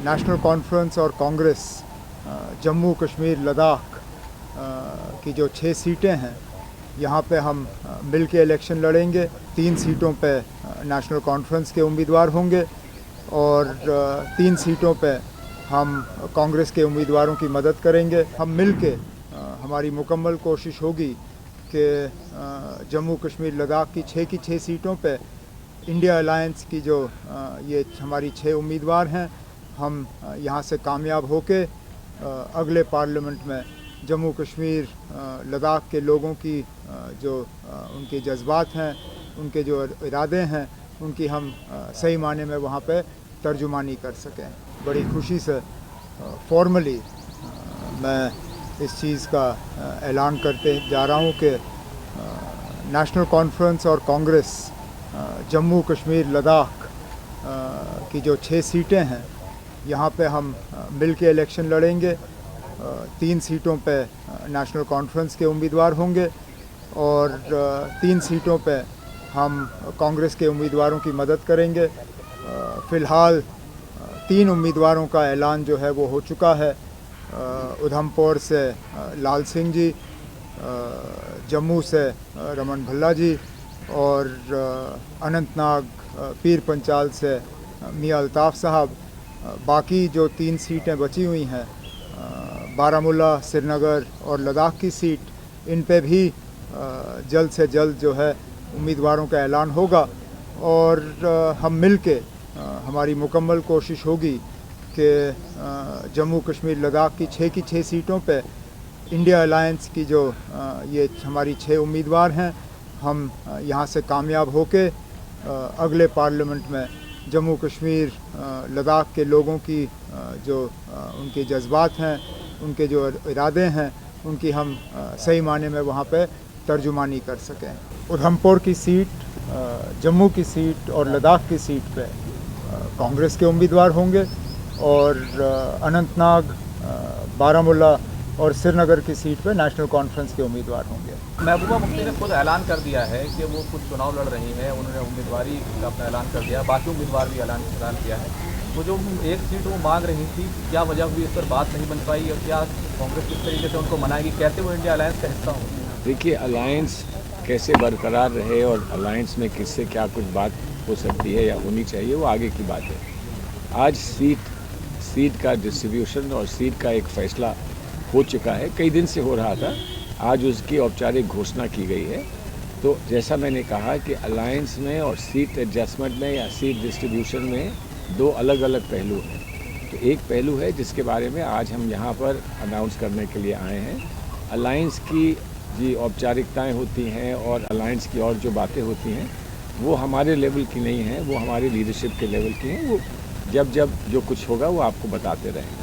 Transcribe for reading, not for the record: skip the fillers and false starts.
National conference और कांग्रेस जम्मू कश्मीर लद्दाख की जो 6 सीटें हैं, यहाँ पे हम मिल के इलेक्शन लड़ेंगे। 3 सीटों पे नेशनल कॉन्फ्रेंस के उम्मीदवार होंगे और 3 सीटों पे हम कांग्रेस के उम्मीदवारों की मदद करेंगे। हम मिल के हमारी मुकम्मल कोशिश होगी कि जम्मू कश्मीर लद्दाख की 6 सीटों पे इंडिया अलायंस की जो ये हमारी 6 उम्मीदवार हैं, हम यहाँ से कामयाब होके अगले पार्लियामेंट में जम्मू कश्मीर लद्दाख के लोगों की जो उनके जज्बात हैं, उनके जो इरादे हैं, उनकी हम सही माने में वहाँ पे तर्जुमानी कर सकें। बड़ी खुशी से फॉर्मली मैं इस चीज़ का ऐलान करते जा रहा हूँ कि नेशनल कॉन्फ्रेंस और कांग्रेस जम्मू कश्मीर लद्दाख की जो 6 सीटें हैं, यहाँ पे हम मिल के इलेक्शन लड़ेंगे। 3 सीटों पे नेशनल कॉन्फ्रेंस के उम्मीदवार होंगे और 3 सीटों पे हम कांग्रेस के उम्मीदवारों की मदद करेंगे। फ़िलहाल 3 उम्मीदवारों का ऐलान जो है वो हो चुका है। उधमपुर से लाल सिंह जी, जम्मू से रमन भल्ला जी और अनंतनाग पीर पंचाल से मियां अल्ताफ़ साहब। बाकी जो 3 सीटें बची हुई हैं, बारामूला, श्रीनगर और लद्दाख की सीट, इन पे भी जल्द से जल्द जो है उम्मीदवारों का ऐलान होगा और हम मिल के हमारी मुकम्मल कोशिश होगी कि जम्मू कश्मीर लद्दाख की 6 सीटों पे इंडिया अलायंस की जो ये हमारी 6 उम्मीदवार हैं, हम यहाँ से कामयाब होके अगले पार्लियामेंट में जम्मू कश्मीर लद्दाख के लोगों की जो उनके जज्बात हैं, उनके जो इरादे हैं, उनकी हम सही माने में वहाँ पे तर्जुमानी कर सकें। उधमपुर की सीट, जम्मू की सीट और लद्दाख की सीट पे कांग्रेस के उम्मीदवार होंगे और अनंतनाग, बारामूला और श्रीनगर की सीट पे नेशनल कॉन्फ्रेंस के उम्मीदवार होंगे। महबूबा मुफ्ती ने खुद ऐलान कर दिया है कि वो खुद चुनाव लड़ रही हैं। उन्होंने उम्मीदवारी का अपना ऐलान कर दिया, बाकी उम्मीदवार भी ऐलान किया है। वो जो 1 सीट वो मांग रही थी, क्या वजह हुई, इस पर बात नहीं बन पाई और क्या कांग्रेस किस तरीके से उनको मनाएगी, कैसे वो इंडिया अलायंस का हिस्सा होंगे? देखिए, अलायंस कैसे बरकरार रहे और अलायंस में किससे क्या कुछ बात हो सकती है या होनी चाहिए, वो आगे की बात है। आज सीट का डिस्ट्रीब्यूशन और सीट का एक फैसला हो चुका है, कई दिन से हो रहा था। आज उसकी औपचारिक घोषणा की गई है। तो जैसा मैंने कहा कि अलायंस में और सीट एडजस्टमेंट में या सीट डिस्ट्रीब्यूशन में 2 अलग अलग पहलू हैं। तो एक पहलू है जिसके बारे में आज हम यहाँ पर अनाउंस करने के लिए आए हैं। अलायंस की जी औपचारिकताएँ होती हैं और अलायंस की और जो बातें होती हैं, वो हमारे लेवल की नहीं हैं, वो हमारी लीडरशिप के लेवल की हैं। वो जब जो कुछ होगा वो आपको बताते रहेंगे।